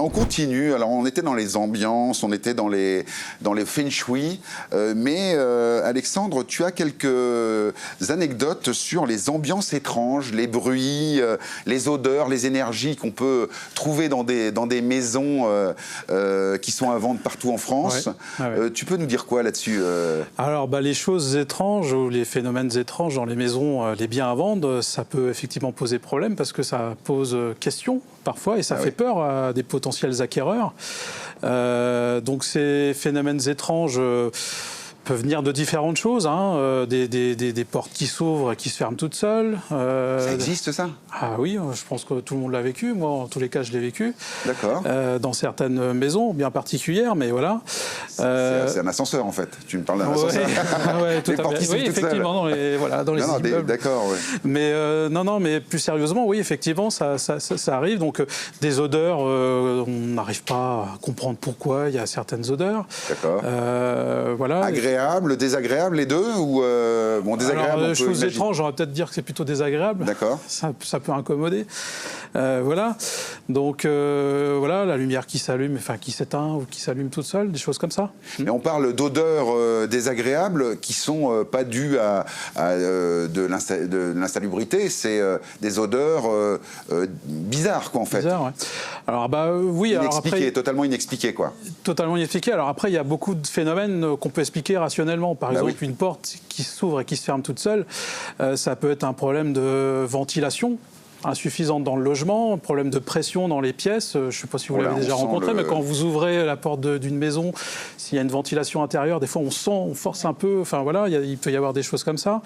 on continue. Alors, on était dans les ambiances, on était dans les feng shui. Mais Alexandre, tu as quelques anecdotes sur les ambiances étranges, les bruits, les odeurs, les énergies qu'on peut trouver dans des maisons qui sont à vendre partout en France. Ouais. Tu peux nous dire quoi là-dessus Alors, les choses étranges ou les phénomènes étranges dans les maisons, les biens à vendre, ça peut effectivement poser problème parce que ça pose question parfois et ça fait peur à des potentiels acquéreurs. Donc ces phénomènes étranges peuvent venir de différentes choses, hein, des portes qui s'ouvrent et qui se ferment toutes seules. Ça existe ça? Ah oui, je pense que tout le monde l'a vécu. Moi, en tous les cas, je l'ai vécu. D'accord. Dans certaines maisons bien particulières, mais voilà. C'est un ascenseur en fait. Tu me parles d'un ascenseur. Ouais, tout à fait. Oui, effectivement, dans les immeubles. D'accord. Ouais. Mais mais plus sérieusement, oui, effectivement, ça arrive. Donc des odeurs, on n'arrive pas à comprendre pourquoi il y a certaines odeurs. D'accord. Voilà. Agréable, désagréable, les deux ou désagréable. Alors, choses étranges, on va peut-être dire que c'est plutôt désagréable. D'accord. Ça peut incommoder. Voilà. Donc voilà, la lumière qui s'allume, enfin qui s'éteint ou qui s'allume toute seule, des choses comme ça. Et on parle d'odeurs désagréables qui sont pas dues de l'insalubrité, c'est des odeurs bizarres quoi en fait. Bizarres, ouais. Alors oui. Inexpliquées, alors après, totalement inexpliquées quoi. Totalement inexpliquées. Alors après, il y a beaucoup de phénomènes qu'on peut expliquer rationnellement. Par exemple, une porte qui s'ouvre et qui se ferme toute seule, ça peut être un problème de ventilation insuffisante dans le logement, un problème de pression dans les pièces. Je ne sais pas si vous l'avez déjà rencontré, mais quand vous ouvrez la porte d'une maison, s'il y a une ventilation intérieure, des fois on force un peu. Enfin voilà, il peut y avoir des choses comme ça.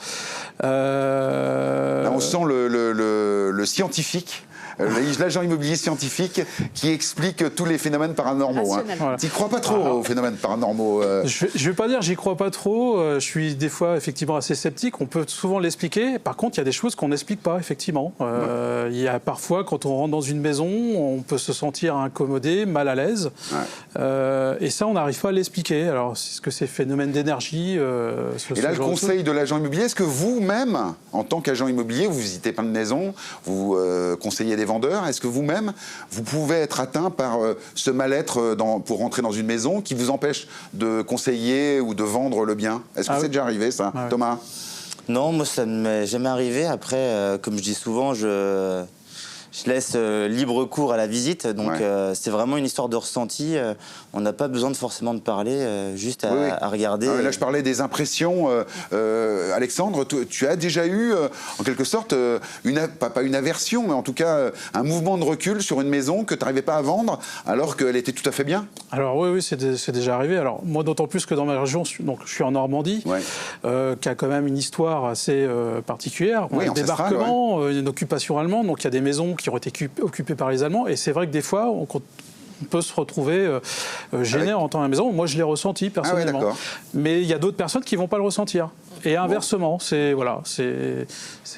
Là, on sent le scientifique. L'agent immobilier scientifique qui explique tous les phénomènes paranormaux. Hein. Voilà. Tu ne crois pas trop aux phénomènes paranormaux Je ne vais pas dire j'y crois pas trop. Je suis des fois effectivement assez sceptique. On peut souvent l'expliquer. Par contre, il y a des choses qu'on n'explique pas, effectivement. Il y a parfois, quand on rentre dans une maison, on peut se sentir incommodé, mal à l'aise. Et ça, on n'arrive pas à l'expliquer. Alors, est-ce que c'est phénomène d'énergie Et là, le conseil de l'agent immobilier, est-ce que vous-même, en tant qu'agent immobilier, vous visitez plein de maisons, vous conseillez des vendeurs, est-ce que vous-même, vous pouvez être atteint par ce mal-être pour rentrer dans une maison qui vous empêche de conseiller ou de vendre le bien? Est-ce que c'est déjà arrivé, ça, Thomas? Non, moi, ça ne m'est jamais arrivé. Après, comme je dis souvent, je laisse libre cours à la visite. Donc, c'est vraiment une histoire de ressenti. On n'a pas besoin forcément de parler, juste à regarder. Là, je parlais des impressions. Alexandre, tu as déjà eu, en quelque sorte, pas une aversion, mais en tout cas, un mouvement de recul sur une maison que tu n'arrivais pas à vendre alors qu'elle était tout à fait bien? Alors oui, c'est déjà arrivé. Alors moi, d'autant plus que dans ma région, donc je suis en Normandie, qui a quand même une histoire assez particulière. Un débarquement, une occupation allemande, donc il y a des maisons qui ont été occupées par les Allemands. Et c'est vrai que des fois, on peut se retrouver gêné en entendant la maison. Moi, je l'ai ressenti personnellement. Mais il y a d'autres personnes qui ne vont pas le ressentir. Et inversement, c'est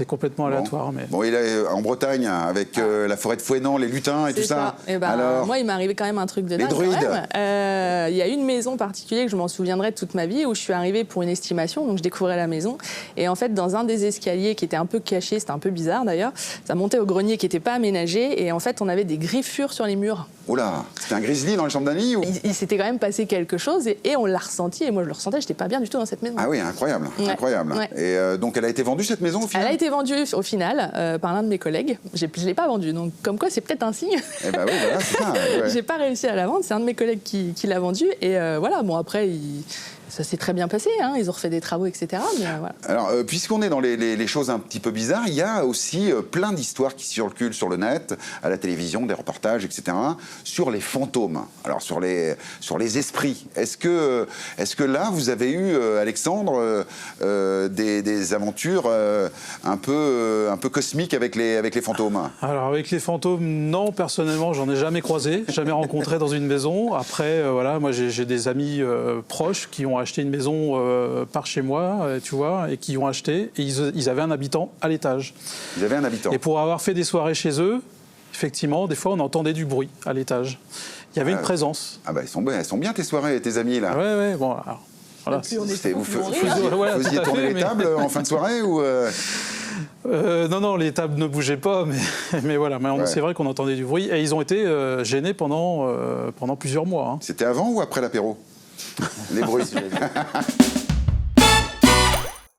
complètement aléatoire. Mais... Bon, il est en Bretagne, avec la forêt de Fouesnant, les lutins et tout ça. Et alors... Moi, il m'est arrivé quand même un truc de dingue. Les druides. Il y a une maison particulière que je m'en souviendrai toute ma vie, où je suis arrivée pour une estimation, donc je découvrais la maison. Et en fait, dans un des escaliers qui était un peu caché, c'était un peu bizarre d'ailleurs, ça montait au grenier qui n'était pas aménagé. Et en fait, on avait des griffures sur les murs. Oula, c'était un grizzly dans les chambres d'amis ou... Il s'était quand même passé quelque chose et on l'a ressenti. Et moi, je le ressentais, je n'étais pas bien du tout dans cette maison. Ah oui, incroyable. Incroyable. Et donc, elle a été vendue, cette maison, au final? Elle a été vendue, au final, par l'un de mes collègues. Je ne l'ai pas vendue, donc comme quoi, c'est peut-être un signe. Eh bien oui, voilà, c'est ça. J'ai pas réussi à la vendre, c'est un de mes collègues qui l'a vendue. Et voilà, bon, après, ça s'est très bien passé, hein. Ils ont refait des travaux, etc. Mais, voilà. Alors, puisqu'on est dans les choses un petit peu bizarres, il y a aussi plein d'histoires qui circulent sur le net, à la télévision, des reportages, etc., sur les fantômes, alors sur les esprits. Est-ce que là, vous avez eu, Alexandre, des aventures un peu cosmiques avec les fantômes? Alors, avec les fantômes, non, personnellement, j'en ai jamais croisé, jamais rencontré dans une maison. Après, voilà, moi, j'ai des amis proches qui ont acheté une maison par chez moi, tu vois, et qui ont acheté, et ils avaient un habitant à l'étage. Ils avaient un habitant. Et pour avoir fait des soirées chez eux, effectivement, des fois, on entendait du bruit à l'étage. Il y avait une présence. Ah bah, elles sont bien tes soirées, tes amis, là. Ouais, bon, alors... Voilà. Vous faisiez tourner les tables en fin de soirée ou Non, les tables ne bougeaient pas, mais voilà. Mais c'est vrai qu'on entendait du bruit. Et ils ont été gênés pendant plusieurs mois. C'était avant ou après l'apéro? Les bruits.